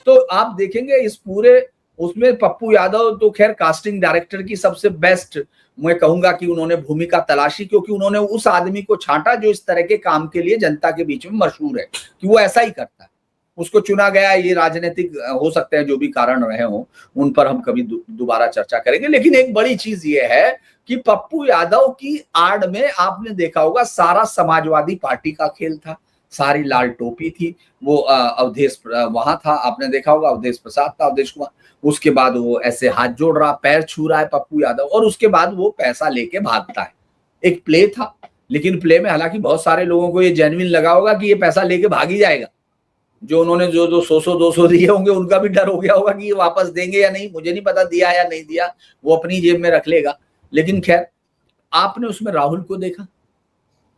तो आप देखेंगे इस पूरे उसमें पप्पू यादव तो खैर कास्टिंग डायरेक्टर की सबसे बेस्ट मैं कहूंगा कि उन्होंने भूमिका तलाशी, क्योंकि उन्होंने उस आदमी को छांटा जो इस तरह के काम के लिए जनता के बीच में मशहूर है कि वो ऐसा ही करता है। उसको चुना गया, ये राजनीतिक हो सकते हैं जो भी कारण रहे हों, उन पर हम कभी दोबारा चर्चा करेंगे। लेकिन एक बड़ी चीज ये है कि पप्पू यादव की आड़ में आपने देखा होगा सारा समाजवादी पार्टी का खेल था, सारी लाल टोपी थी, वो अवधेश वहां था, आपने देखा होगा अवधेश प्रसाद था, अवधेश कुमार। उसके बाद वो ऐसे हाथ जोड़ रहा, पैर छू रहा है पप्पू यादव, और उसके बाद वो पैसा लेके भागता है। एक प्ले था, लेकिन प्ले में हालांकि बहुत सारे लोगों को ये जेन्युइन लगा होगा कि ये पैसा लेके भाग ही जाएगा। जो उन्होंने जो 100-200 दिए होंगे उनका भी डर हो गया होगा कि ये वापस देंगे या नहीं, मुझे नहीं पता दिया या नहीं दिया, वो अपनी जेब में रख लेगा। लेकिन खैर, आपने उसमें राहुल को देखा,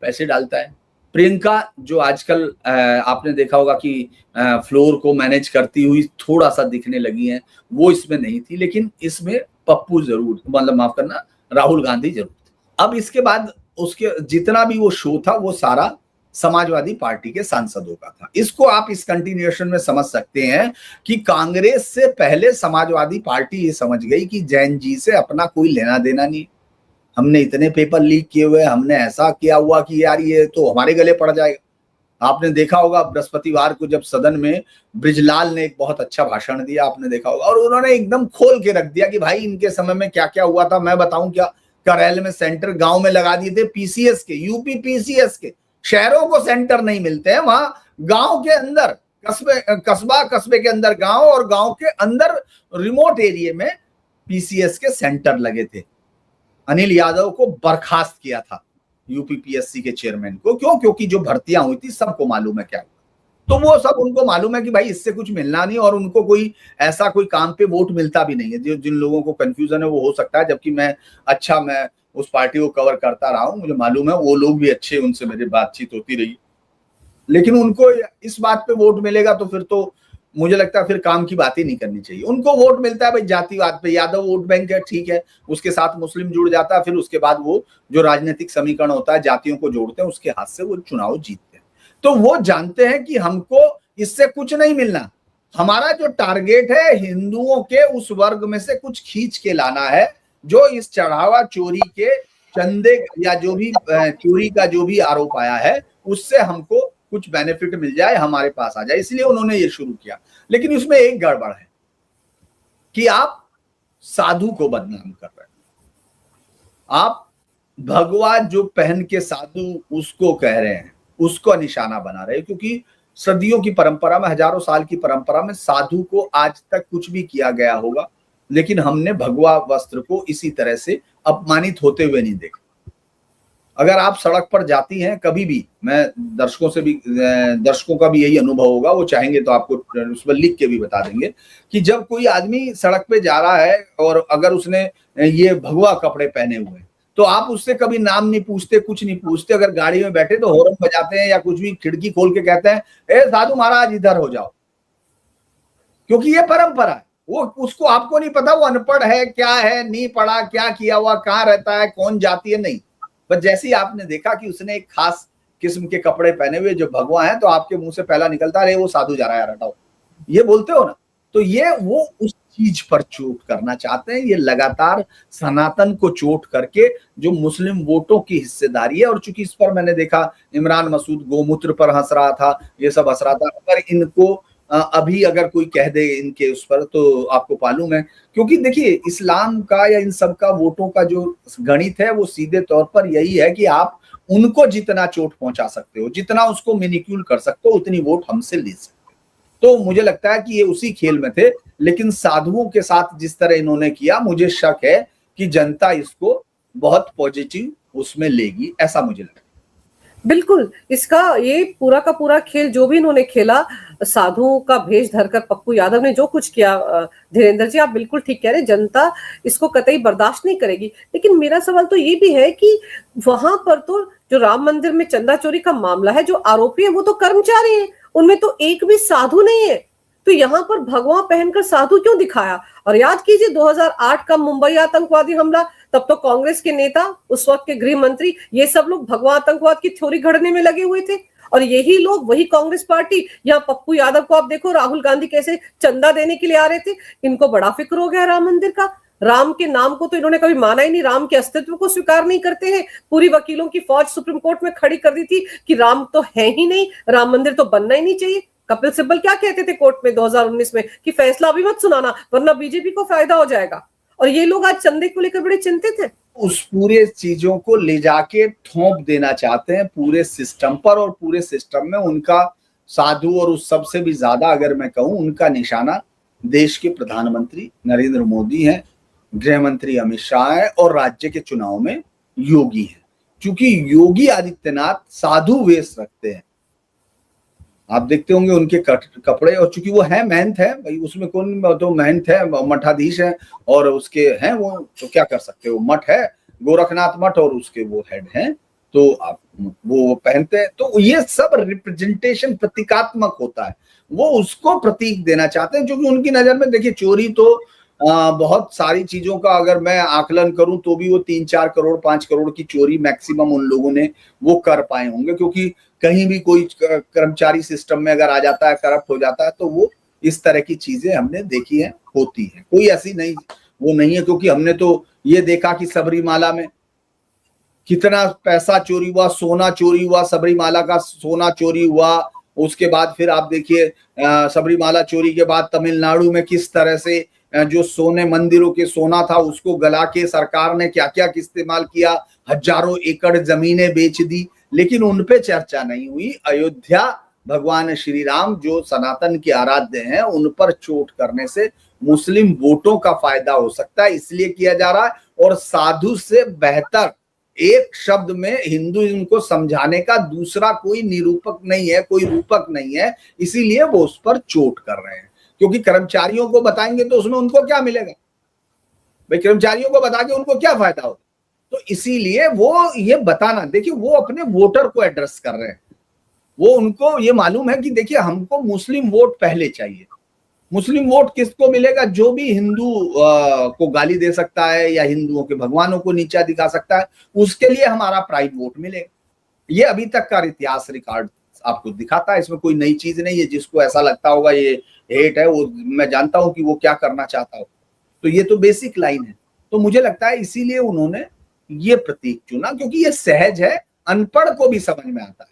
पैसे डालता है। प्रियंका जो आजकल आपने देखा होगा कि फ्लोर को मैनेज करती हुई थोड़ा सा दिखने लगी हैं, वो इसमें नहीं थी, लेकिन इसमें पप्पू जरूर, मतलब माफ करना, राहुल गांधी जरूर थे। अब इसके बाद उसके जितना भी वो शो था वो सारा समाजवादी पार्टी के सांसदों का था। इसको आप इस कंटिन्यूएशन में समझ सकते हैं कि कांग्रेस से पहले समाजवादी पार्टी ये समझ गई कि जैन जी से अपना कोई लेना देना नहीं, हमने इतने पेपर लीक किए हुए, हमने ऐसा किया हुआ कि यार ये तो हमारे गले पड़ जाएगा। आपने देखा होगा बृहस्पतिवार को जब सदन में ब्रिजलाल ने एक बहुत अच्छा भाषण दिया, आपने देखा होगा, और उन्होंने एकदम खोल के रख दिया कि भाई इनके समय में क्या क्या हुआ था मैं बताऊं क्या। करेल में सेंटर गांव में लगा दिए थे पीसीएस के, यूपी पीसीएस के। शहरों को सेंटर नहीं मिलते हैं, वहां गांव के अंदर कस्बे के अंदर गांव, और गांव के अंदर रिमोट एरिया में पीसीएस के सेंटर लगे थे। अनिल यादव को बर्खास्त किया था यूपीपीएससी के चेयरमैन को। क्यों? क्योंकि जो भर्तियां हुई थी सबको मालूम है क्या हुआ, तो वो सब उनको मालूम है कि भाई इससे कुछ मिलना नहीं, और उनको कोई ऐसा कोई काम पे वोट मिलता भी नहीं है। जो जिन लोगों को कंफ्यूजन है वो हो सकता है, जबकि मैं उस पार्टी को कवर करता रहा हूं, मुझे मालूम है वो लोग भी अच्छे, उनसे मेरी बातचीत होती रही, लेकिन उनको इस बात पे वोट मिलेगा तो फिर तो मुझे लगता है फिर काम की बात ही नहीं करनी चाहिए। उनको वोट मिलता है भाई जातिवाद पे, यादव वोट बैंक है, ठीक है, उसके साथ मुस्लिम जुड़ जाता है, फिर उसके बाद वो जो राजनीतिक समीकरण होता है जातियों को जोड़ते हैं, उसके हाथ से वो चुनाव जीतते हैं। तो वो जानते हैं कि हमको इससे कुछ नहीं मिलना, हमारा जो टारगेट है हिंदुओं के उस वर्ग में से कुछ खींच के लाना है, जो इस चढ़ावा चोरी के चंदे या जो भी चोरी का जो भी आरोप आया है उससे हमको कुछ बेनिफिट मिल जाए, हमारे पास आ जाए, इसलिए उन्होंने ये शुरू किया। लेकिन उसमें एक गड़बड़ है कि आप साधु को बदनाम कर रहे हैं, आप भगवा जो पहन के साधु उसको कह रहे हैं, उसको निशाना बना रहे हैं, क्योंकि सदियों की परंपरा में, हजारों साल की परंपरा में साधु को आज तक कुछ भी किया गया होगा, लेकिन हमने भगवा वस्त्र को इसी तरह से अपमानित होते हुए नहीं देखा। अगर आप सड़क पर जाती हैं कभी भी, मैं दर्शकों का भी यही अनुभव होगा, वो चाहेंगे तो आपको उस पर लिख के भी बता देंगे कि जब कोई आदमी सड़क पे जा रहा है और अगर उसने ये भगवा कपड़े पहने हुए तो आप उससे कभी नाम नहीं पूछते, कुछ नहीं पूछते। अगर गाड़ी में बैठे तो हॉर्न बजाते हैं या कुछ भी खिड़की खोल के कहते हैं, ए साधु महाराज इधर हो जाओ, क्योंकि ये परंपरा है। वो उसको आपको नहीं पता वो अनपढ़ है, क्या है, नहीं पढ़ा, क्या किया हुआ, कहाँ रहता है, कौन जाति है, नहीं। बस जैसे ही आपने देखा कि उसने एक खास किस्म के कपड़े पहने हुए जो भगवा है, तो आपके मुंह से पहला निकलता है, वो साधु जा रहा है यार हटाओ, ये बोलते हो ना। तो ये वो उस चीज पर चोट करना चाहते हैं, ये लगातार सनातन को चोट करके जो मुस्लिम वोटों की हिस्सेदारी है। और चूंकि इस पर मैंने देखा इमरान मसूद गोमूत्र पर हंस रहा था, ये सब हंस रहा था, अगर इनको अभी अगर कोई कह दे इनके उस पर तो आपको मालूम है, क्योंकि देखिए इस्लाम का या इन सब का वोटों का जो गणित है वो सीधे तौर पर यही है कि आप उनको जितना चोट पहुंचा सकते हो, जितना उसको मिनिक्यूल कर सकते हो, उतनी वोट हमसे ले सकते हो। तो मुझे लगता है कि ये उसी खेल में थे, लेकिन साधुओं के साथ जिस तरह इन्होंने किया, मुझे शक है कि जनता इसको बहुत पॉजिटिव उसमें लेगी, ऐसा मुझे लगता है। बिल्कुल, इसका ये पूरा का पूरा खेल जो भी इन्होंने खेला, साधुओं का भेष धरकर पप्पू यादव ने जो कुछ किया, धीरेन्द्र जी आप बिल्कुल ठीक कह रहे हैं, जनता इसको कतई बर्दाश्त नहीं करेगी। लेकिन मेरा सवाल तो ये भी है कि वहां पर तो जो राम मंदिर में चंदा चोरी का मामला है, जो आरोपी है वो तो कर्मचारी है, उनमें तो एक भी साधु नहीं है, तो यहाँ पर भगवा पहनकर साधु क्यों दिखाया? और याद कीजिए 2008 का मुंबई आतंकवादी हमला, तब तो कांग्रेस के नेता, उस वक्त के गृह मंत्री, ये सब लोग भगवा आतंकवाद की थ्योरी घड़ने में लगे हुए थे, और यही लोग, वही कांग्रेस पार्टी, यहाँ पप्पू यादव को आप देखो, राहुल गांधी कैसे चंदा देने के लिए आ रहे थे। इनको बड़ा फिक्र हो गया राम मंदिर का। राम के नाम को तो इन्होंने कभी माना ही नहीं, राम के अस्तित्व को स्वीकार नहीं करते हैं। पूरी वकीलों की फौज सुप्रीम कोर्ट में खड़ी कर दी थी कि राम तो है ही नहीं, राम मंदिर तो बनना ही नहीं चाहिए। कपिल सिब्बल क्या कहते थे कोर्ट में 2019 में कि फैसला अभी मत सुनाना वरना बीजेपी को फायदा हो जाएगा। और ये लोग आज चंदे को लेकर बड़े चिंतित हैं। उस पूरे चीजों को ले जाके थोप देना चाहते हैं पूरे सिस्टम पर, और पूरे सिस्टम में उनका साधु और उस सबसे भी ज्यादा अगर मैं कहूं उनका निशाना देश के प्रधानमंत्री नरेंद्र मोदी हैं, गृह मंत्री अमित शाह है और राज्य के चुनाव में योगी है। क्योंकि योगी आदित्यनाथ साधु वेश रखते हैं, आप देखते होंगे उनके कपड़े, और चूंकि वो है महंत है भाई, उसमें कौन तो महंत है, मठाधीश है और उसके हैं वो, तो क्या कर सकते हो, मठ है गोरखनाथ मठ और उसके वो हेड हैं, तो आप वो पहनते हैं। तो ये सब रिप्रेजेंटेशन प्रतीकात्मक होता है, वो उसको प्रतीक देना चाहते हैं। क्योंकि उनकी नजर में देखिए चोरी तो बहुत सारी चीजों का अगर मैं आकलन करूं तो भी वो 3-4 करोड़ 5 करोड़ की चोरी मैक्सिमम उन लोगों ने वो कर पाए होंगे। क्योंकि कहीं भी कोई कर्मचारी सिस्टम में अगर आ जाता है, करप्ट हो जाता है, तो वो इस तरह की चीजें हमने देखी है, होती है, कोई ऐसी नहीं वो नहीं है। क्योंकि हमने तो ये देखा कि सबरीमाला में कितना पैसा चोरी हुआ, सोना चोरी हुआ, सबरीमाला का सोना चोरी हुआ। उसके बाद फिर आप देखिए सबरीमाला चोरी के बाद तमिलनाडु में किस तरह से जो सोने मंदिरों के सोना था उसको गला के सरकार ने क्या क्या इस्तेमाल किया, हजारों एकड़ जमीनें बेच दी, लेकिन उन पे चर्चा नहीं हुई। अयोध्या भगवान श्री राम जो सनातन के आराध्य हैं उन पर चोट करने से मुस्लिम वोटों का फायदा हो सकता है, इसलिए किया जा रहा है। और साधु से बेहतर एक शब्द में हिंदुइज्म को समझाने का दूसरा कोई निरूपक नहीं है, कोई रूपक नहीं है, इसीलिए वो उस पर चोट कर रहे हैं। क्योंकि कर्मचारियों को बताएंगे तो उसमें उनको क्या मिलेगा भाई, कर्मचारियों को बता के उनको क्या फायदा होगा। तो इसीलिए वो ये बताना, देखिए वो अपने वोटर को एड्रेस कर रहे हैं, वो उनको ये मालूम है कि देखिए हमको मुस्लिम वोट पहले चाहिए। मुस्लिम वोट किसको मिलेगा, जो भी हिंदू को गाली दे सकता है या हिंदुओं के भगवानों को नीचा दिखा सकता है, उसके लिए हमारा प्राइड वोट मिलेगा। ये अभी तक का इतिहास रिकॉर्ड आपको दिखाता है, इसमें कोई नई चीज नहीं है। जिसको ऐसा लगता होगा ये हेट है, वो मैं जानता हूं कि वो क्या करना चाहता हो, तो ये तो बेसिक लाइन है। तो मुझे लगता है इसीलिए उन्होंने ये प्रतीक चुना, क्योंकि ये सहज है, अनपढ़ को भी समझ में आता है।